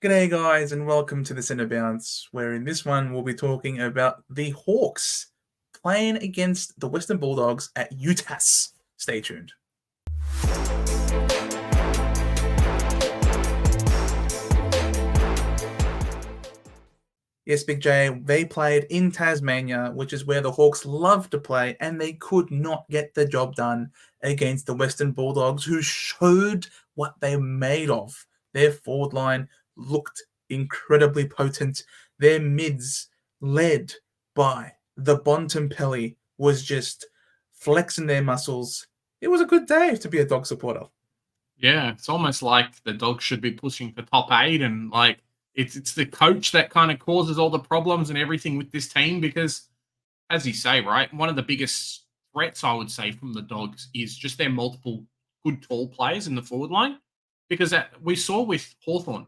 G'day guys and welcome to the Centre Bounce, where in this one we'll be talking about the Hawks playing against the Western Bulldogs at UTAS. Stay tuned. Yes, Big J, they played in Tasmania, which is where the Hawks love to play, and they could not get the job done against the Western Bulldogs, who showed what they're made of. Their forward line looked incredibly potent. Their mids, led by the Bontempelli, was just flexing their muscles. It was a good day to be a Dog supporter. Yeah, it's almost like the Dogs should be pushing for top 8, and it's the coach that kind of causes all the problems and everything with this team because, as you say, right, one of the biggest threats, I would say, from the Dogs is just their multiple good tall players in the forward line because we saw with Hawthorn,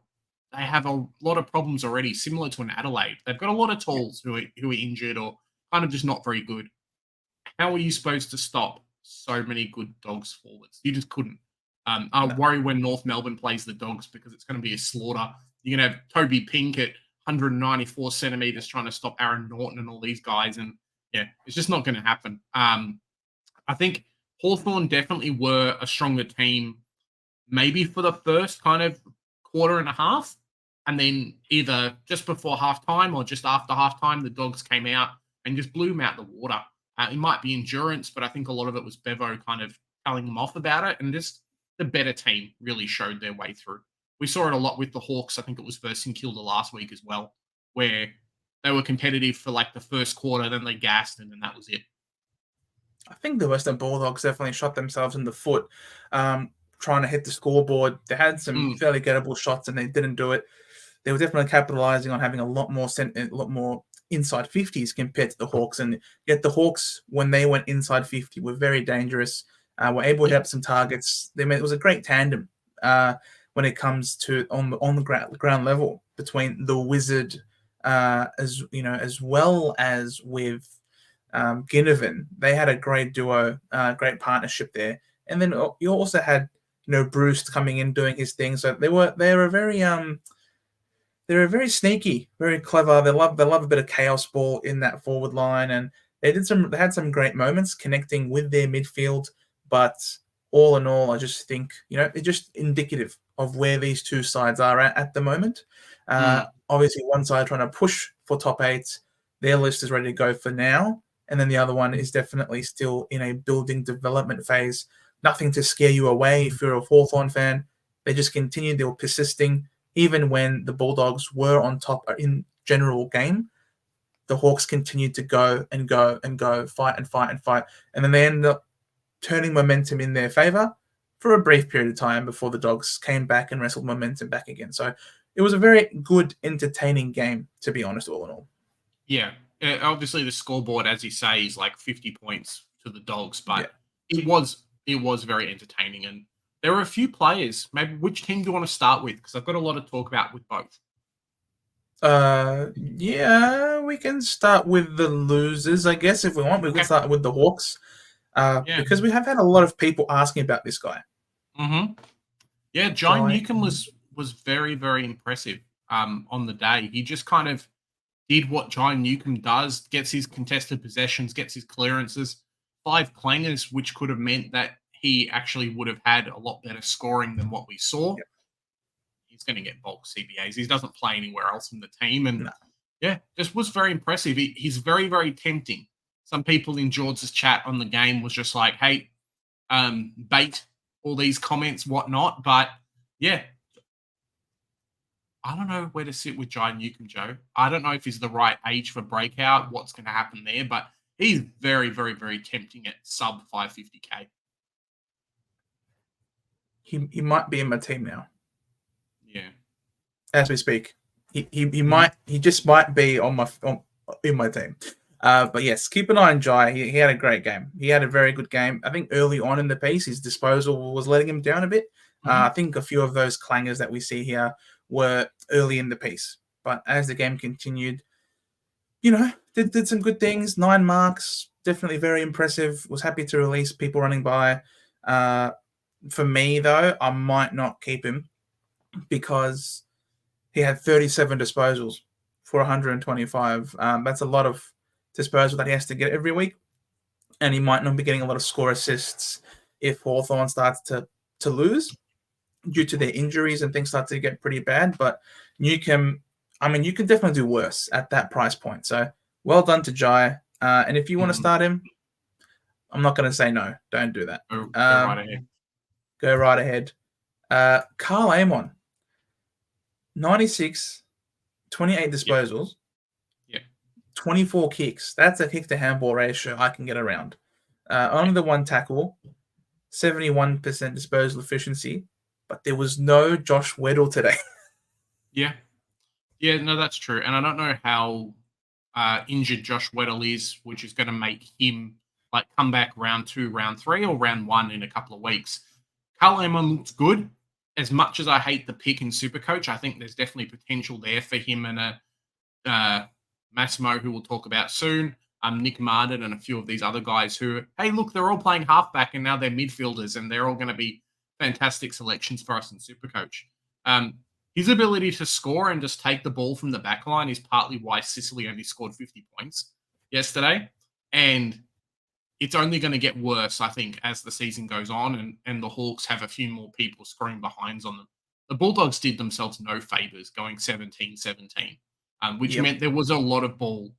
they have a lot of problems already, similar to an Adelaide. They've got a lot of talls who are injured or kind of just not very good. How are you supposed to stop so many good Dogs forwards? You just couldn't. I worry when North Melbourne plays the Dogs because it's going to be a slaughter. You're going to have Toby Pink at 194 centimeters trying to stop Aaron Norton and all these guys. And yeah, it's just not going to happen. I think Hawthorn definitely were a stronger team, maybe for the first kind of quarter and a half. And then either just before halftime or just after halftime, the Dogs came out and just blew them out the water. It might be endurance, but I think a lot of it was Bevo kind of telling them off about it. And just the better team really showed their way through. We saw it a lot with the Hawks. I think it was versus St Kilda last week as well, where they were competitive for like the first quarter, then they gassed, and then that was it. I think the Western Bulldogs definitely shot themselves in the foot trying to hit the scoreboard. They had some fairly gettable shots, and they didn't do it. They were definitely capitalizing on having a lot more inside 50s compared to the Hawks, and yet the Hawks, when they went inside 50, were very dangerous. Were able to hit some targets. It was a great tandem when it comes to on the ground level between the Wizard, as well as with Ginnivan. They had a great duo, great partnership there. And then you also had Bruce coming in doing his thing. So they were very sneaky, very clever. They love a bit of chaos ball in that forward line, and they had some great moments connecting with their midfield. But all in all, I just think it's just indicative of where these two sides are at the moment. Obviously, one side trying to push for top 8, their list is ready to go for now, and then the other one is definitely still in a building development phase. Nothing to scare you away if you're a Hawthorn fan. They just continued, they were persisting. Even when the Bulldogs were on top in general game, the Hawks continued to go and go and go, fight and fight and fight. And then they ended up turning momentum in their favor for a brief period of time before the Dogs came back and wrestled momentum back again. So it was a very good, entertaining game, to be honest, all in all. Yeah. Obviously, the scoreboard, as you say, is like 50 points to the Dogs, but it was very entertaining. And there were a few players. Maybe which team do you want to start with? Because I've got a lot to talk about with both. Yeah, we can start with the losers, I guess, if we want. We can start with the Hawks. Because we have had a lot of people asking about this guy. Yeah, John Newcombe was very, very impressive on the day. He just kind of did what John Newcombe does, gets his contested possessions, gets his clearances, 5 clangers, which could have meant that he actually would have had a lot better scoring than what we saw. Yep. He's going to get bulk CBAs. He doesn't play anywhere else in the team. And just was very impressive. He's very, very tempting. Some people in George's chat on the game was just like, hey, bait all these comments, whatnot. But yeah, I don't know where to sit with John Newcombe, Joe. I don't know if he's the right age for breakout, what's going to happen there, but he's very, very, very tempting at sub 550K. He might be in my team now. Yeah. As we speak. He just might be in my team. But yes, keep an eye on Jai. He had a great game. He had a very good game. I think early on in the piece, his disposal was letting him down a bit. I think a few of those clangers that we see here were early in the piece. But as the game continued, did some good things. 9 marks, definitely very impressive. Was happy to release people running by. For me, though, I might not keep him because he had 37 disposals for 125. That's a lot of disposal that he has to get every week, and he might not be getting a lot of score assists if Hawthorn starts to lose due to their injuries and things start to get pretty bad. But you can definitely do worse at that price point. So well done to Jai. And if you want to start him, I'm not going to say no. Don't do that. Go right ahead. Go right ahead. Carl Amon, 96, 28 disposals, 24 kicks. That's a kick to handball ratio I can get around. Only the one tackle, 71% disposal efficiency, but there was no Josh Weddle today. Yeah, no, that's true. And I don't know how injured Josh Weddle is, which is going to make him like come back round 2, round 3, or round 1 in a couple of weeks. Carl Amon looks good. As much as I hate the pick in Supercoach, I think there's definitely potential there for him and Massimo, who we'll talk about soon, Nick Martin and a few of these other guys who, hey, look, they're all playing halfback and now they're midfielders and they're all going to be fantastic selections for us in Supercoach. His ability to score and just take the ball from the back line is partly why Sicily only scored 50 points yesterday. And it's only going to get worse, I think, as the season goes on and the Hawks have a few more people scoring behinds on them. The Bulldogs did themselves no favours going 17-17, which meant there was a lot of ball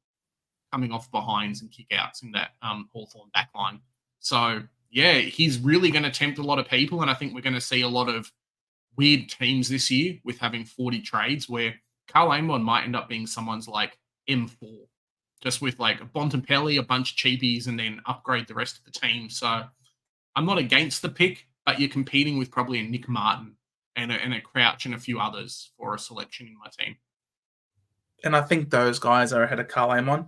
coming off behinds and kick-outs in that Hawthorn backline. So, yeah, he's really going to tempt a lot of people, and I think we're going to see a lot of weird teams this year with having 40 trades where Carl Amon might end up being someone's like M4, just with like a Bontempelli, a bunch of cheapies, and then upgrade the rest of the team. So I'm not against the pick, but you're competing with probably a Nick Martin and a Crouch and a few others for a selection in my team. And I think those guys are ahead of Carl Amon.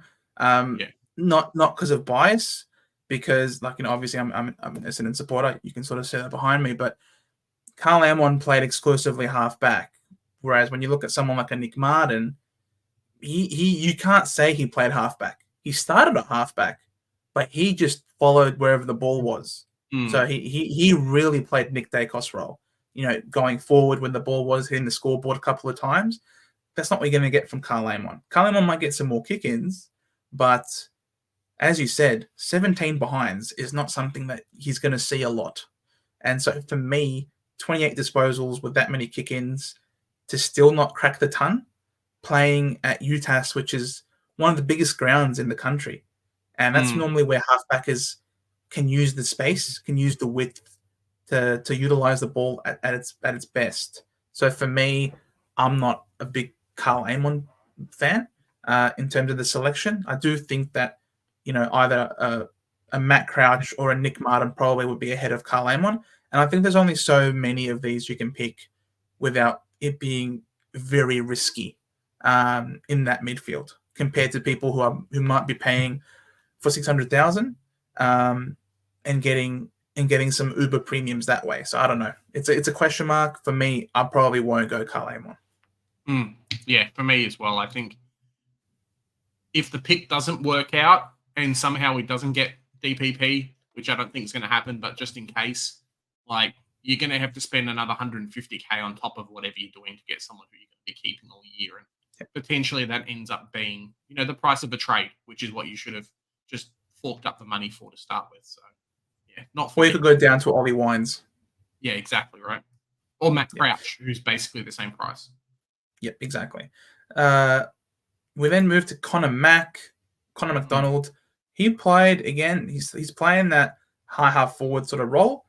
Not because of bias, because obviously I'm an Essendon supporter. You can sort of see that behind me, but Carl Amon played exclusively halfback, whereas when you look at someone like a Nick Martin, you can't say he played halfback. He started at halfback, but he just followed wherever the ball was. So he really played Nick Dacos' role. Going forward when the ball was hitting the scoreboard a couple of times. That's not what you're going to get from Carl Amon. Carl Amon might get some more kick-ins, but as you said, 17 behinds is not something that he's going to see a lot. And so for me, 28 disposals with that many kick-ins to still not crack the ton, playing at UTAS, which is one of the biggest grounds in the country. And that's normally where halfbackers can use the space, can use the width to utilize the ball at its best. So for me, I'm not a big Carl Amon fan in terms of the selection. I do think that, either a Matt Crouch or a Nick Martin probably would be ahead of Carl Amon. And I think there's only so many of these you can pick without it being very risky in that midfield compared to people who might be paying for 600,000 and getting some Uber premiums that way. So I don't know. It's a question mark for me. I probably won't go Carl Amon. Yeah, for me as well. I think if the pick doesn't work out and somehow he doesn't get DPP, which I don't think is going to happen, but just in case, like you're going to have to spend another 150k on top of whatever you're doing to get someone who you're going to be keeping all year, and potentially that ends up being the price of a trade, which is what you should have just forked up the money for to start with. So yeah, not. Or you could go down to Ollie Wines. Yeah, exactly right. Or Matt Crouch, who's basically the same price. Yep, exactly. We then moved to Connor McDonald. He played again. He's playing that high half forward sort of role,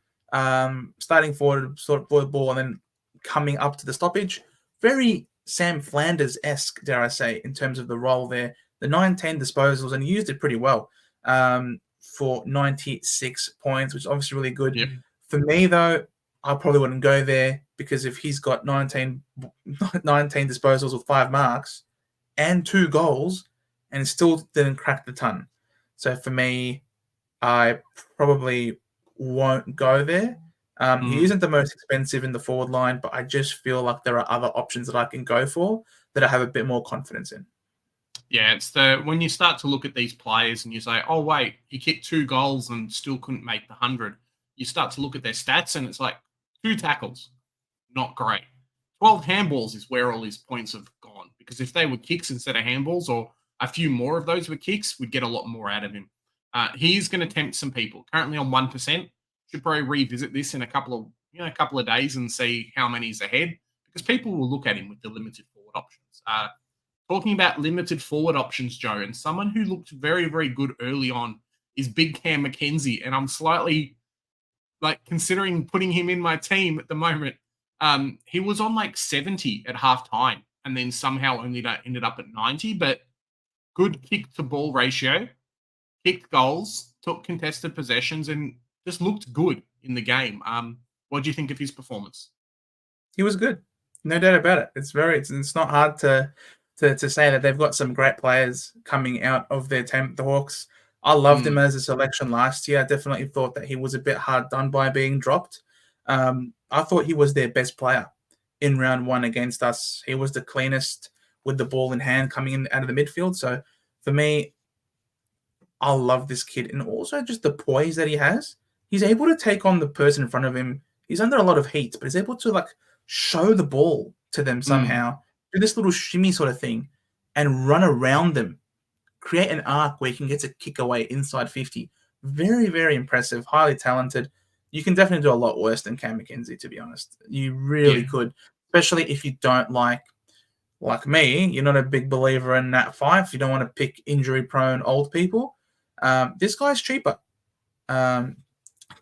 starting forward sort of forward ball and then coming up to the stoppage. Very Sam Flanders-esque, dare I say, in terms of the role there. The 9-10 disposals, and he used it pretty well for 96 points, which is obviously really good. Yep. For me, though, I probably wouldn't go there because if he's got 19 disposals with 5 marks and 2 goals and still didn't crack the ton. So for me, I probably won't go there. He isn't the most expensive in the forward line, but I just feel like there are other options that I can go for that I have a bit more confidence in. Yeah, it's when you start to look at these players and you say, oh, wait, he kicked 2 goals and still couldn't make the 100. You start to look at their stats and it's like 2 tackles, not great. 12 handballs is where all his points have gone. Because if they were kicks instead of handballs, or a few more of those were kicks, we'd get a lot more out of him. He's going to tempt some people. Currently on 1%. Should probably revisit this in a couple of days and see how many he's ahead, because people will look at him with the limited forward options. Talking about limited forward options, Joe, and someone who looked very, very good early on is Big Cam McKenzie, and I'm slightly considering putting him in my team at the moment. He was on 70 at halftime, and then somehow only ended up at 90. But good kick to ball ratio, kicked goals, took contested possessions, and just looked good in the game. What do you think of his performance? He was good, no doubt about it. It's not hard to say that they've got some great players coming out of their team. The Hawks. I loved him as a selection last year. I definitely thought that he was a bit hard done by being dropped. I thought he was their best player in round one against us. He was the cleanest with the ball in hand coming in out of the midfield. So for me, I love this kid. And also just the poise that he has. He's able to take on the person in front of him. He's under a lot of heat, but he's able to show the ball to them somehow, do this little shimmy sort of thing, and run around them. Create an arc where he can get a kick away inside 50. Very, very impressive. Highly talented. You can definitely do a lot worse than Cam McKenzie, to be honest. You really could, especially if you don't like me, you're not a big believer in Nat 5. You don't want to pick injury-prone old people. This guy's cheaper. Cam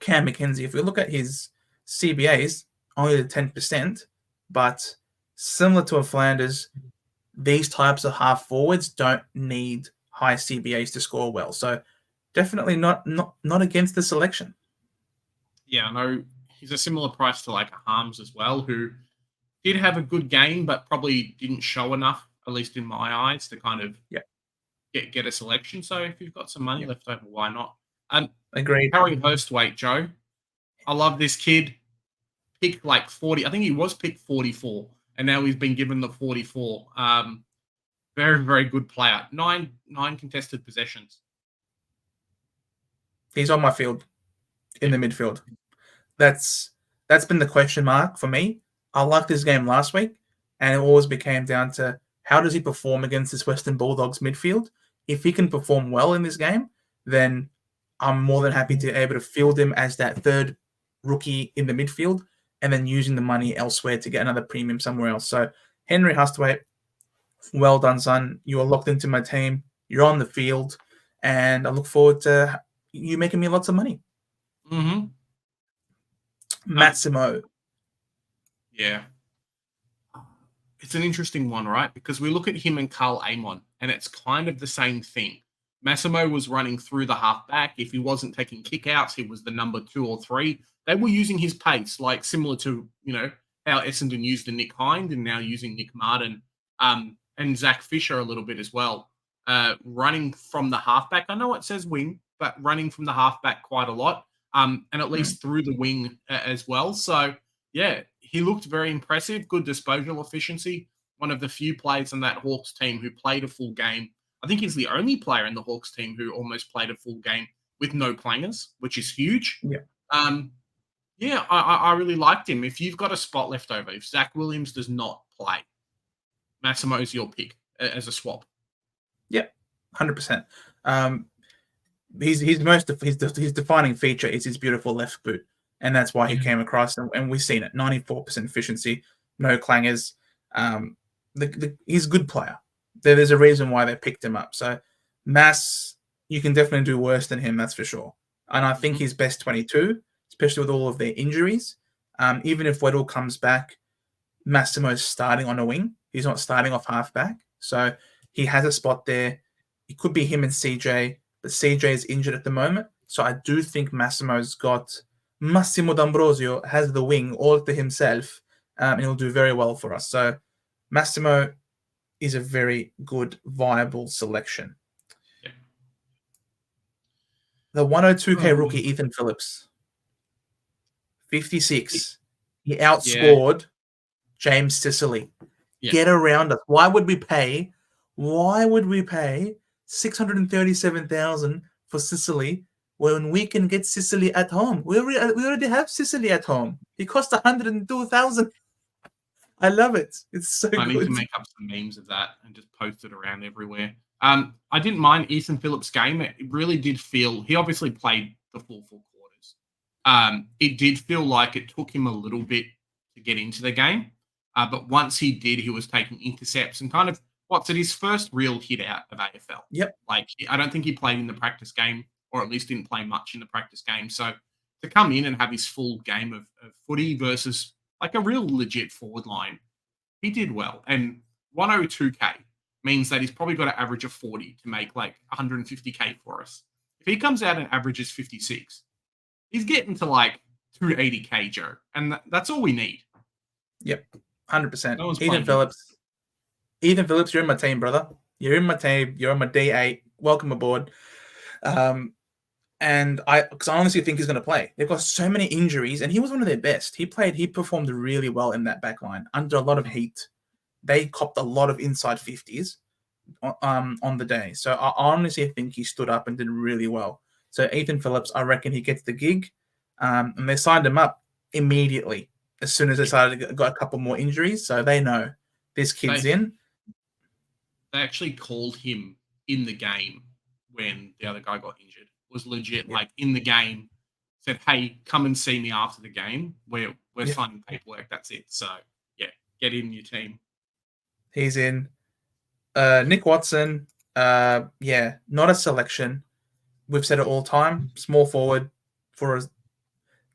McKenzie, if we look at his CBAs, only the 10%, but similar to a Flanders, these types of half forwards don't need high CBAs to score well. So definitely not against the selection. Yeah, I know he's a similar price to Harms as well, who did have a good game, but probably didn't show enough, at least in my eyes, to kind of get a selection. So if you've got some money left over, why not? Agreed. Harry Hurstwaite, Joe. I love this kid. Picked 40. I think he was picked 44, and now he's been given the 44. Very, very good player. Nine contested possessions. He's on my field in the midfield. That's been the question mark for me. I liked this game last week, and it always became down to how does he perform against this Western Bulldogs midfield. If he can perform well in this game, then I'm more than happy to be able to field him as that third rookie in the midfield, and then using the money elsewhere to get another premium somewhere else. So Henry Hurstwaite, well done, son. You are locked into my team. You're on the field, and I look forward to you making me lots of money. Massimo. Yeah. It's an interesting one, right? Because we look at him and Carl Amon, and it's kind of the same thing. Massimo was running through the halfback. If he wasn't taking kickouts, he was the number 2 or 3. They were using his pace, similar to, how Essendon used the Nick Hind and now using Nick Martin and Zach Fisher a little bit as well. Running from the halfback. I know it says wing, but running from the halfback quite a lot. And at least through the wing as well. So, yeah, he looked very impressive. Good disposal efficiency. One of the few players on that Hawks team who played a full game. I think he's the only player in the Hawks team who almost played a full game with no clangers, which is huge. I really liked him. If you've got a spot left over, if Zach Williams does not play, Massimo's your pick as a swap. Yep, 100%. His defining feature is his beautiful left boot, and that's why he came across. And we've seen it: 94% efficiency, no clangers. He's a good player. There's a reason why they picked him up. So, Mass, you can definitely do worse than him, that's for sure. And I think he's best 22, especially with all of their injuries. Even if Weddle comes back, Massimo's starting on a wing. He's not starting off halfback. So he has a spot there. It could be him and CJ, but CJ is injured at the moment. So I do think Massimo D'Ambrosio has the wing all to himself, and he'll do very well for us. So Massimo is a very good, viable selection. Yeah. The 102K rookie, Ethan Phillips. 56. He outscored James Sicily. Yeah. Get around us. Why would we pay $637,000 for Sicily when we can get Sicily at home? We already have Sicily at home. He cost $102,000. I love it. It's so I need good. to make up some memes of that and just post it around everywhere. I didn't mind Ethan Phillips' game. It really did feel he obviously played the full 4 quarters. It did feel like it took him a little bit to get into the game, but once he did, he was taking intercepts and kind of what's it his first real hit out of AFL. Yep. Like I don't think he played in the practice game, or at least didn't play much in the practice game. So to come in and have his full game of footy versus like a real legit forward line, he did well. And 102K means that he's probably got an average of 40 to make like 150K for us. If he comes out and averages 56, he's getting to like 280K, Joe. And that's all we need. Yep. 100%. No one's Ethan playing Phillips. Ethan Phillips, you're in my team, brother. You're in my team. You're on my D8. Welcome aboard. And because I honestly think he's going to play. They've got so many injuries, and he was one of their best. He performed really well in that back line under a lot of heat. They copped a lot of inside 50s on the day. So I honestly think he stood up and did really well. So Ethan Phillips, I reckon he gets the gig. And they signed him up immediately as soon as they got a couple more injuries. So they know this kid's in. They actually called him in the game when the other guy got injured. Was legit, like in the game, said, hey, come and see me after the game. We're signing paperwork. That's it. So, yeah, get in your team. He's in. Nick Watson, not a selection. We've said it all time. Small forward for a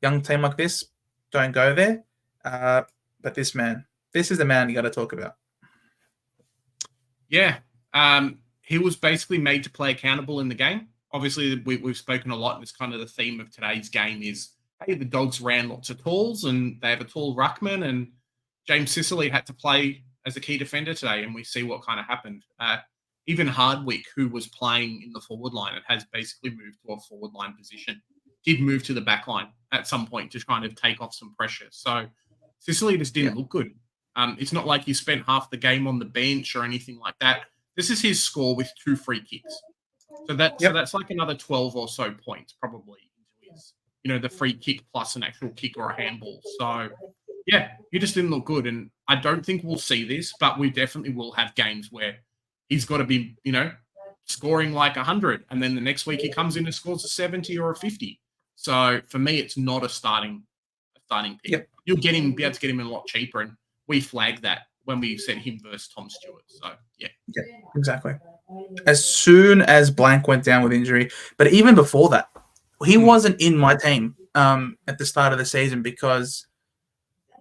young team like this. Don't go there. But this is the man you got to talk about. Yeah. He was basically made to play accountable in the game. Obviously, we've spoken a lot, and it's kind of the theme of today's game is, hey, the Dogs ran lots of talls, and they have a tall ruckman, and James Sicily had to play as a key defender today, and we see what kind of happened. Even Hardwick, who was playing in the forward line and has basically moved to a forward line position, did move to the back line at some point to kind of take off some pressure. So Sicily just didn't look good. It's not like he spent half the game on the bench or anything like that. This is his score with 2 free kicks. So that's like another 12 or so points probably into his, the free kick plus an actual kick or a handball. So, yeah, he just didn't look good. And I don't think we'll see this, but we definitely will have games where he's got to be, scoring like 100. And then the next week he comes in and scores a 70 or a 50. So for me, it's not a starting pick. Yep. You'll be able to get him a lot cheaper. And we flagged that when we said him versus Tom Stewart. So, yeah. Yeah, exactly. As soon as Blank went down with injury, but even before that, he wasn't in my team at the start of the season because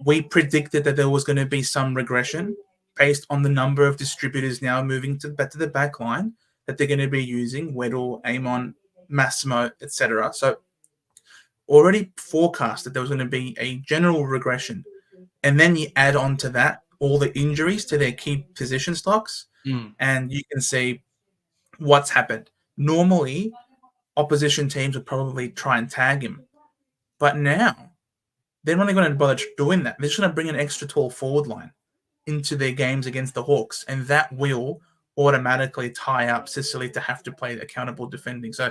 we predicted that there was going to be some regression based on the number of distributors now moving to the back line that they're going to be using, Weddle, Amon, Massimo, etc. So already forecast that there was going to be a general regression. And then you add on to that all the injuries to their key position stocks, and you can see what's happened. Normally, opposition teams would probably try and tag him. But now, they're not going to bother doing that. They're just going to bring an extra tall forward line into their games against the Hawks, and that will automatically tie up Sicily to have to play accountable defending. So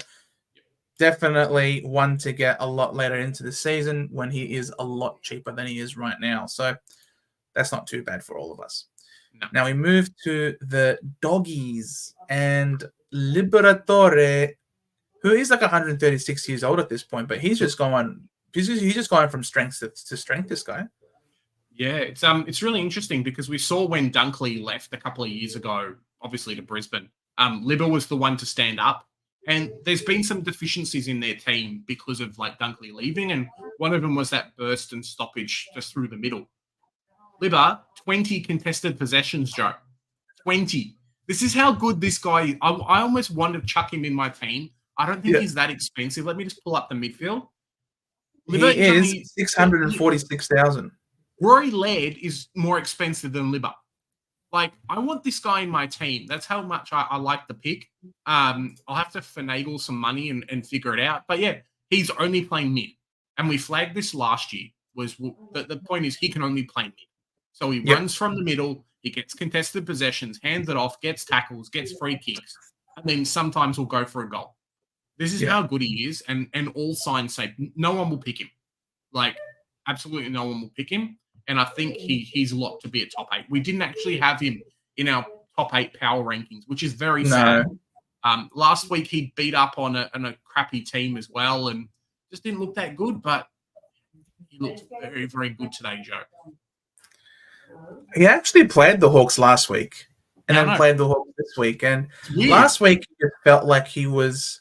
definitely one to get a lot later into the season when he is a lot cheaper than he is right now. So that's not too bad for all of us. No. Now we move to the Doggies and Liberatore, who is like 136 years old at this point, but he's just going from strength to strength, this guy. Yeah, it's really interesting because we saw when Dunkley left a couple of years ago, obviously to Brisbane, Libba was the one to stand up. And there's been some deficiencies in their team because of like Dunkley leaving. And one of them was that burst and stoppage just through the middle. Libba, 20 contested possessions, Joe. 20. This is how good this guy is. I almost want to chuck him in my team. I don't think he's that expensive. Let me just pull up the midfield. Libba is 646,000. Rory Laird is more expensive than Libba. Like, I want this guy in my team. That's how much I like the pick. I'll have to finagle some money and figure it out. But yeah, he's only playing mid. And we flagged this last year. The point is he can only play mid. So he runs from the middle, he gets contested possessions, hands it off, gets tackles, gets free kicks, and then sometimes will go for a goal. This is how good he is, and all signs say no one will pick him. Like, absolutely no one will pick him. and I think he's locked to be a top 8. We didn't actually have him in our top 8 power rankings, which is very sad. Last week he beat up on a crappy team as well, and just didn't look that good. But he looked very, very good today, Joe. He actually played the Hawks last week, and then played the Hawks this week. And last week it felt like he was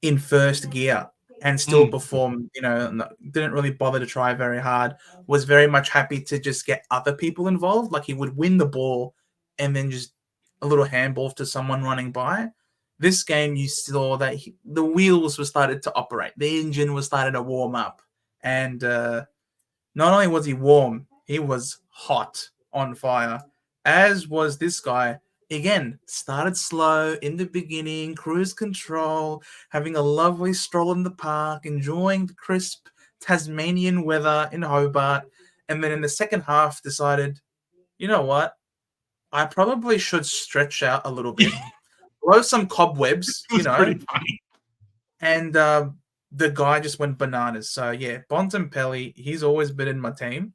in first gear and still performed, didn't really bother to try very hard, was very much happy to just get other people involved. Like he would win the ball and then just a little handball to someone running by. This game, you saw that the wheels were started to operate. The engine was starting to warm up. And not only was he warm, he was hot, on fire, as was this guy. Again, started slow in the beginning, cruise control, having a lovely stroll in the park, enjoying the crisp Tasmanian weather in Hobart. And then in the second half decided, you know what? I probably should stretch out a little bit, blow some cobwebs, Pretty funny. And the guy just went bananas. So, yeah, Bontempelli, he's always been in my team.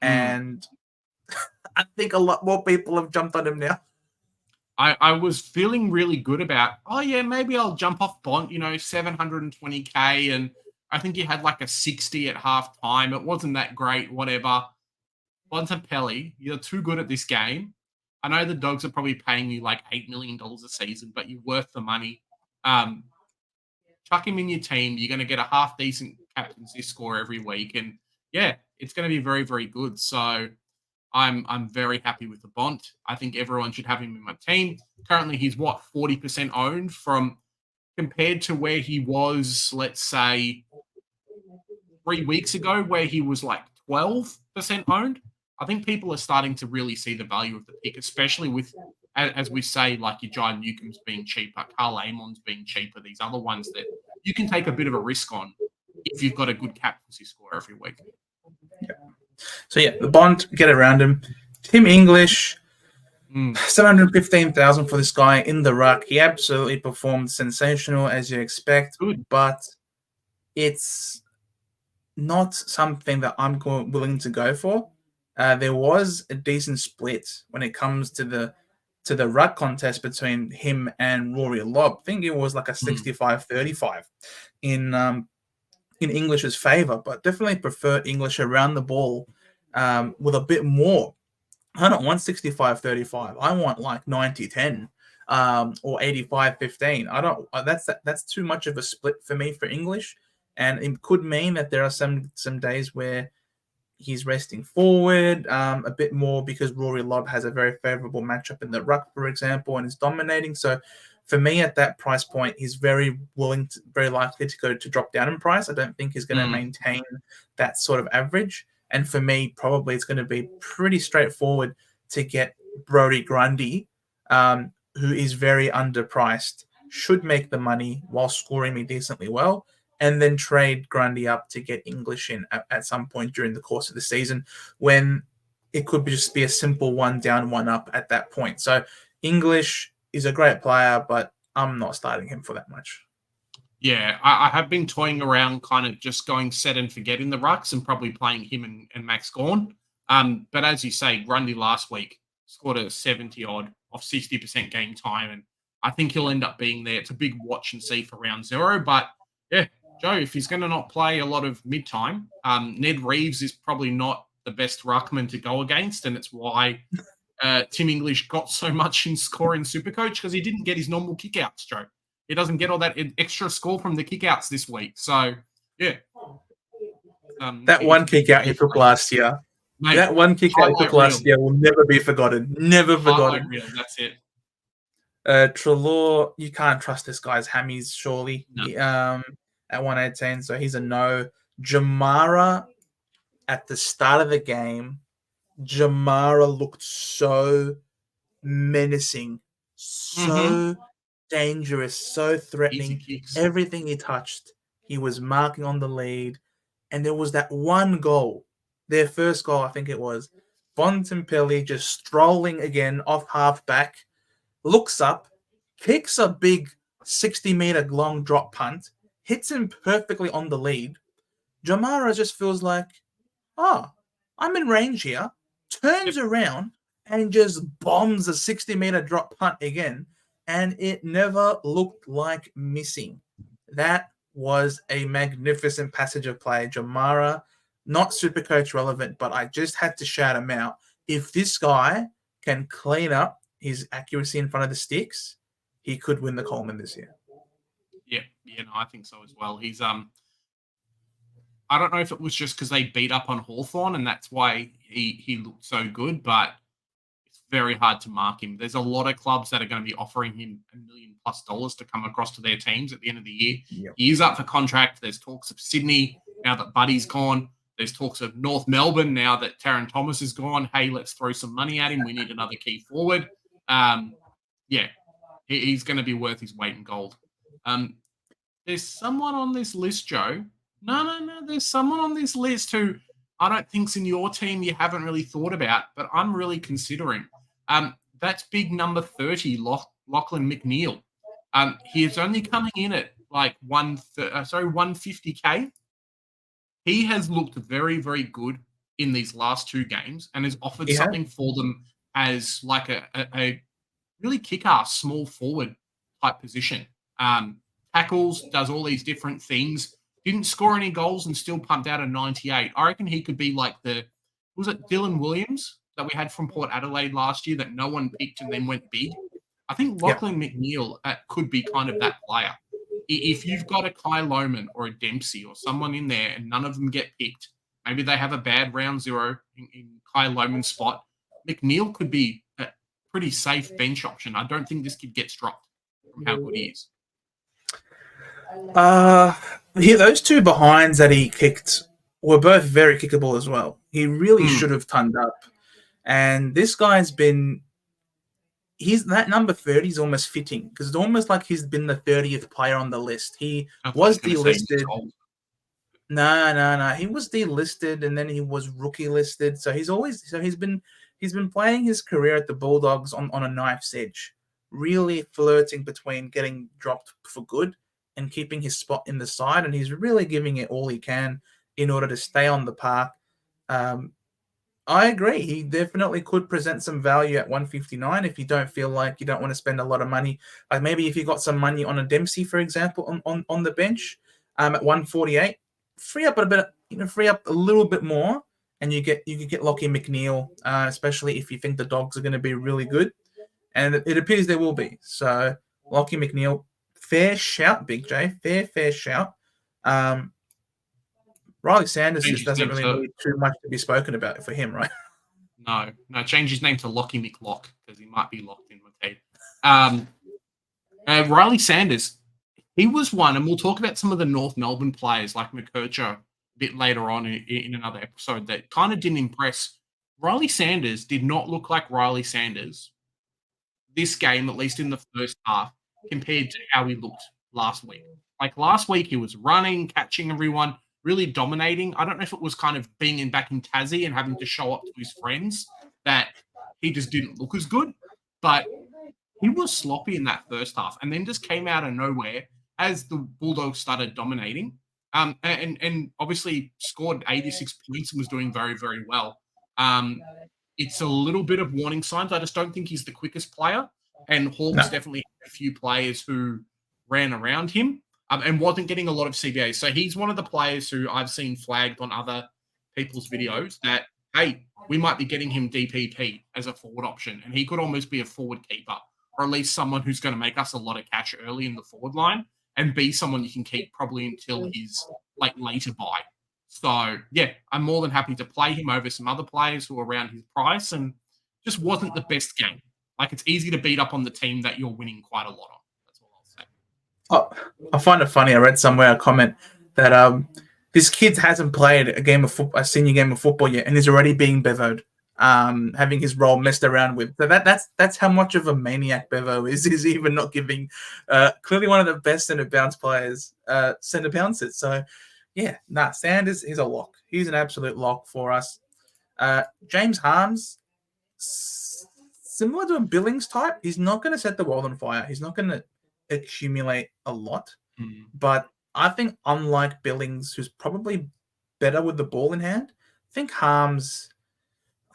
And I think a lot more people have jumped on him now. I was feeling really good about, maybe I'll jump off Bont, 720K. And I think he had like a 60 at half time. It wasn't that great, whatever. Bontempelli, you're too good at this game. I know the Dogs are probably paying you like $8 million a season, but you're worth the money. Chuck him in your team. You're going to get a half-decent captaincy score every week. And, yeah, it's going to be very, very good. So I'm very happy with the Bont. I think everyone should have him in my team. Currently, he's 40% owned from compared to where he was, let's say, 3 weeks ago, where he was like 12% owned. I think people are starting to really see the value of the pick, especially with, as we say, like your John Newcomb's being cheaper, Carl Amon's being cheaper, these other ones that you can take a bit of a risk on if you've got a good captaincy score every week. Yeah. So, yeah, the Bont, get around him. Tim English, 715,000 for this guy in the ruck. He absolutely performed sensational, as you expect, but it's not something that I'm willing to go for. There was a decent split when it comes to the ruck contest between him and Rory Lobb. I think it was like a 65-35 in English's favor, but definitely prefer English around the ball with a bit more. I don't want 65-35. I want like 90-10 or 85-15. I don't. That's too much of a split for me for English, and it could mean that there are some days where he's resting forward a bit more because Rory Lobb has a very favorable matchup in the ruck, for example, and is dominating. So for me, at that price point, he's very likely to drop down in price. I don't think he's going to maintain that sort of average. And for me, probably it's going to be pretty straightforward to get Brodie Grundy, who is very underpriced, should make the money while scoring me decently well, and then trade Grundy up to get English in at some point during the course of the season when it could just be a simple 1 down, 1 up at that point. So English is a great player, but I'm not starting him for that much. Yeah, I have been toying around kind of just going set and forget in the rucks and probably playing him and Max Gawn. But as you say, Grundy last week scored a 70-odd off 60% game time, and I think he'll end up being there. It's a big watch and see for round 0. But, yeah, Joe, if he's going to not play a lot of mid-time, Ned Reeves is probably not the best ruckman to go against, and it's why Tim English got so much in score in Supercoach, because he didn't get his normal kickouts, Joe. He doesn't get all that extra score from the kickouts this week. So, yeah. That one kick-out he took last year. Mate, that one kick-out he took last year will never be forgotten. Never forgotten. Real, that's it. Treloar, you can't trust this guy's hammies, surely, at 118, so he's a no. Jamara, at the start of the game, Jamara looked so menacing, so dangerous, so threatening. Everything he touched, he was marking on the lead. And there was that one goal, their first goal, I think it was, Bontempelli just strolling again off half-back, looks up, kicks a big 60-meter long drop punt, hits him perfectly on the lead. Jamara just feels like, I'm in range here, turns around and just bombs a 60-meter drop punt again, and it never looked like missing. That was a magnificent passage of play. Jamara, not Supercoach relevant, but I just had to shout him out. If this guy can clean up his accuracy in front of the sticks, he could win the Coleman this year. Yeah, no, I think so as well. He's I don't know if it was just because they beat up on Hawthorn and that's why he looked so good, but it's very hard to mark him. There's a lot of clubs that are going to be offering him $1 million+ to come across to their teams at the end of the year. Yep. He is up for contract. There's talks of Sydney now that Buddy's gone. There's talks of North Melbourne now that Taron Thomas is gone. Hey, let's throw some money at him. We need another key forward. He's going to be worth his weight in gold. There's someone on this list, Joe. No. There's someone on this list who I don't think's in your team you haven't really thought about, but I'm really considering. That's big number 30, Lachlan McNeil. He is only coming in at like 150K. He has looked very, very good in these last two games and has offered something for them as like a really kick-ass small forward type position. Tackles, does all these different things. Didn't score any goals and still pumped out a 98. I reckon he could be like was it Dylan Williams that we had from Port Adelaide last year that no one picked and then went big? I think Lachlan McNeil could be kind of that player. If you've got a Kai Lohman or a Dempsey or someone in there and none of them get picked, maybe they have a bad round zero in Kai Lohman's spot, McNeil could be a pretty safe bench option. I don't think this kid gets dropped from how good he is. Those two behinds that he kicked were both very kickable as well. He really should have turned up. And this guy's been... that number 30 is almost fitting because it's almost like he's been the 30th player on the list. He was delisted. No. He was delisted and then he was rookie listed. So he's been playing his career at the Bulldogs on a knife's edge, really flirting between getting dropped for good and keeping his spot in the side. And he's really giving it all he can in order to stay on the park. I agree. He definitely could present some value at 159 if you don't feel like you don't want to spend a lot of money. Like maybe if you got some money on a Dempsey, for example, on the bench at 148, free up a little bit more, and you could get Lachie McNeil, especially if you think the Dogs are going to be really good, and it appears they will be. So Lachie McNeil, fair shout, Big J, fair shout. Riley Sanders just doesn't really need too much to be spoken about for him, right? No, change his name to Lockie McLock because he might be locked in with Tate. Riley Sanders, he was one, and we'll talk about some of the North Melbourne players like McKercher a bit later on in another episode that kind of didn't impress. Riley Sanders did not look like Riley Sanders this game, at least in the first half, compared to how he looked last week. Like last week, he was running, catching everyone, really dominating. I don't know if it was kind of being back in Tassie and having to show up to his friends that he just didn't look as good, but he was sloppy in that first half and then just came out of nowhere as the Bulldogs started dominating and obviously scored 86 points and was doing very, very well. It's a little bit of warning signs. I just don't think he's the quickest player, and Hawks definitely had a few players who ran around him. And wasn't getting a lot of CBAs. So he's one of the players who I've seen flagged on other people's videos that, hey, we might be getting him DPP as a forward option. And he could almost be a forward keeper, or at least someone who's going to make us a lot of cash early in the forward line and be someone you can keep probably until his like later buy. So, yeah, I'm more than happy to play him over some other players who are around his price and just wasn't the best game. Like, it's easy to beat up on the team that you're winning quite a lot on. Oh, I find it funny. I read somewhere a comment that this kid hasn't played a senior game of football yet, and he's already being bevoed, having his role messed around with. So that's how much of a maniac Bevo is. Is even not giving clearly one of the best centre bounce players centre bounces. So yeah, Sanders is a lock. He's an absolute lock for us. James Harms, similar to a Billings type, he's not going to set the world on fire. He's not going to accumulate a lot, but I think unlike Billings, who's probably better with the ball in hand, I think Harms,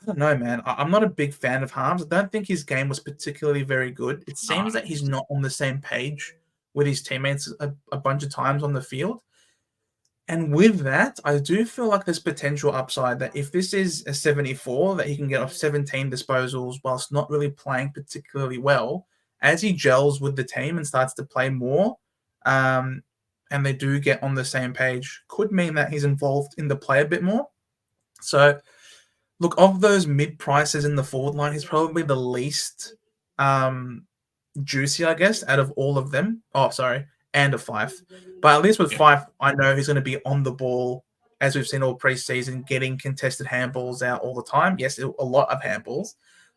I don't know, man. I'm not a big fan of Harms. I don't think his game was particularly very good. It No, seems that he's not on the same page with his teammates a bunch of times on the field. And with that, I do feel like there's potential upside that if this is a 74, that he can get off 17 disposals whilst not really playing particularly well, as he gels with the team and starts to play more, um, and they do get on the same page, could mean that he's involved in the play a bit more. So, look, of those mid prices in the forward line, he's probably the least juicy, I guess, out of all of them. Oh, sorry, and a Fife. But at least with Fife, I know he's going to be on the ball, as we've seen all preseason, getting contested handballs out all the time. Yes, a lot of handballs,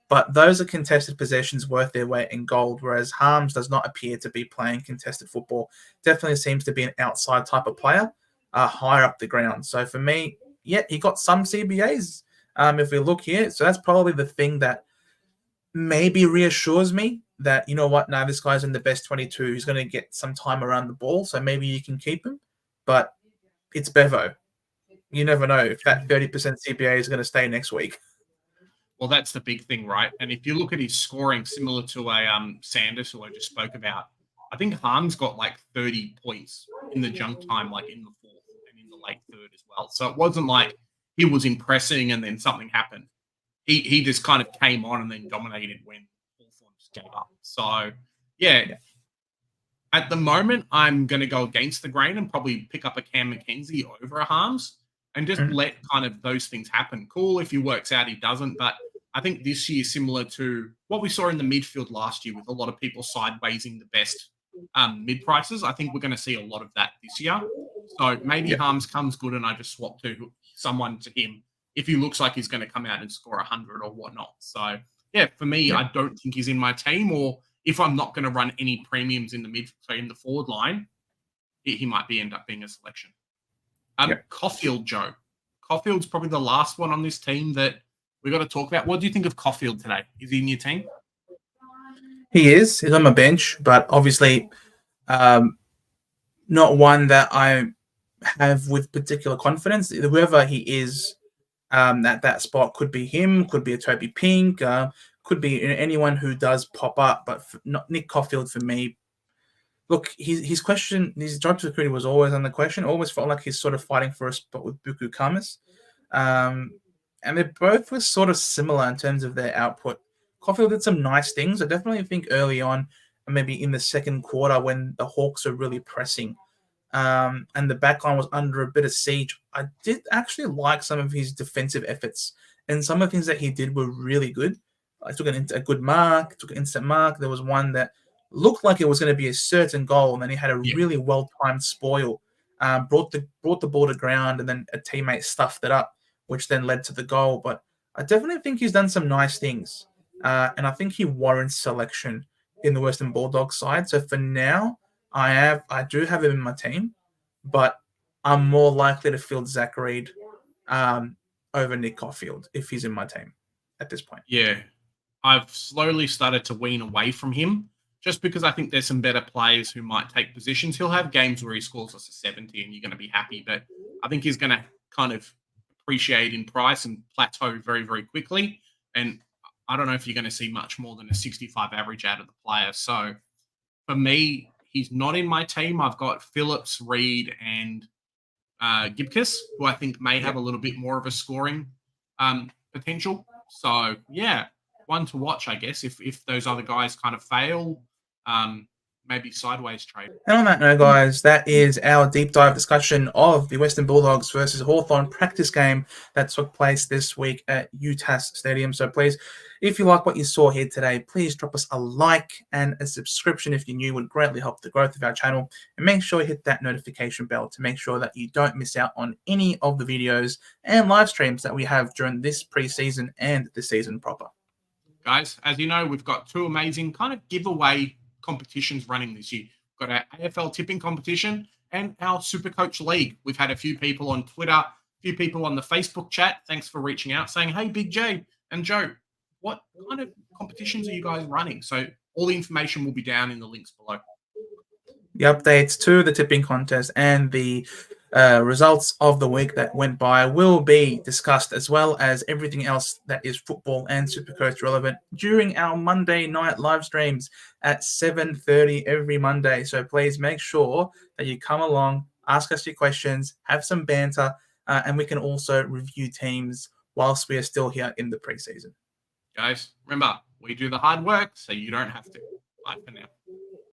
but those are contested possessions worth their weight in gold, whereas Harms does not appear to be playing contested football. Definitely seems to be an outside type of player, higher up the ground. So for me, yeah, he got some CBAs if we look here. So that's probably the thing that maybe reassures me that, you know what, now this guy's in the best 22. He's going to get some time around the ball, so maybe you can keep him. But it's Bevo. You never know if that 30% CPA is going to stay next week. Well, that's the big thing, right? And if you look at his scoring, similar to a Sanders, who I just spoke about, I think Harm's got like 30 points in the junk time, like in the fourth and in the late third as well. So it wasn't like he was impressing and then something happened. He just kind of came on and then dominated when Hawthorn just gave up. So, yeah. At the moment, I'm going to go against the grain and probably pick up a Cam McKenzie over a Harms and just let kind of those things happen. Cool if he works out, he doesn't. But I think this year, similar to what we saw in the midfield last year with a lot of people sidewaysing the best mid prices, I think we're going to see a lot of that this year. So maybe Harms comes good and I just swap to someone to him if he looks like he's going to come out and score 100 or whatnot. So, yeah, for me, I don't think he's in my team, or if I'm not going to run any premiums in the forward line, he might end up being a selection. Caulfield, Joe. Caulfield's probably the last one on this team that we got to talk about. What do you think of Caulfield today? Is he in your team? He is. He's on my bench, but obviously not one that I have with particular confidence. Whoever he is, that spot could be him, could be a Toby Pink, could be anyone who does pop up, but not Nick Caulfield for me. Look, his job security was always under question. Always felt like he's sort of fighting for a spot with Buku Kamas. And they both were sort of similar in terms of their output. Caulfield did some nice things. I definitely think early on, maybe in the second quarter when the Hawks are really pressing, and the backline was under a bit of siege, I did actually like some of his defensive efforts. And some of the things that he did were really good. I took a good mark, took an instant mark. There was one that looked like it was going to be a certain goal, and then he had a really well-timed spoil. Brought the ball to ground, and then a teammate stuffed it up, which then led to the goal. But I definitely think he's done some nice things. And I think he warrants selection in the Western Bulldogs side. So for now, I do have him in my team, but I'm more likely to field Zach Reed over Nick Caulfield if he's in my team at this point. Yeah. I've slowly started to wean away from him just because I think there's some better players who might take positions. He'll have games where he scores us a 70 and you're going to be happy, but I think he's going to kind of appreciate in price and plateau very, very quickly. And I don't know if you're going to see much more than a 65 average out of the player. So for me, he's not in my team. I've got Phillips, Reed, and Gibcus, who I think may have a little bit more of a scoring potential. So, yeah, one to watch, I guess, if those other guys kind of fail, maybe sideways trade. And on that note, guys, that is our deep dive discussion of the Western Bulldogs versus Hawthorn practice game that took place this week at UTAS Stadium. So please, if you like what you saw here today, please drop us a like and a subscription if you're new. Would greatly help the growth of our channel. And make sure you hit that notification bell to make sure that you don't miss out on any of the videos and live streams that we have during this preseason and the season proper. Guys, as you know, we've got two amazing kind of giveaway competitions running this year. We've got our AFL tipping competition and our Supercoach League. We've had a few people on Twitter, a few people on the Facebook chat. Thanks for reaching out saying, hey, Big J and Joe, what kind of competitions are you guys running? So all the information will be down in the links below. The updates to the tipping contest and the results of the week that went by will be discussed, as well as everything else that is football and Supercoach relevant during our Monday night live streams at 7:30 every Monday. So please make sure that you come along, ask us your questions, have some banter, and we can also review teams whilst we are still here in the preseason. Guys, remember, we do the hard work so you don't have to. Bye for now.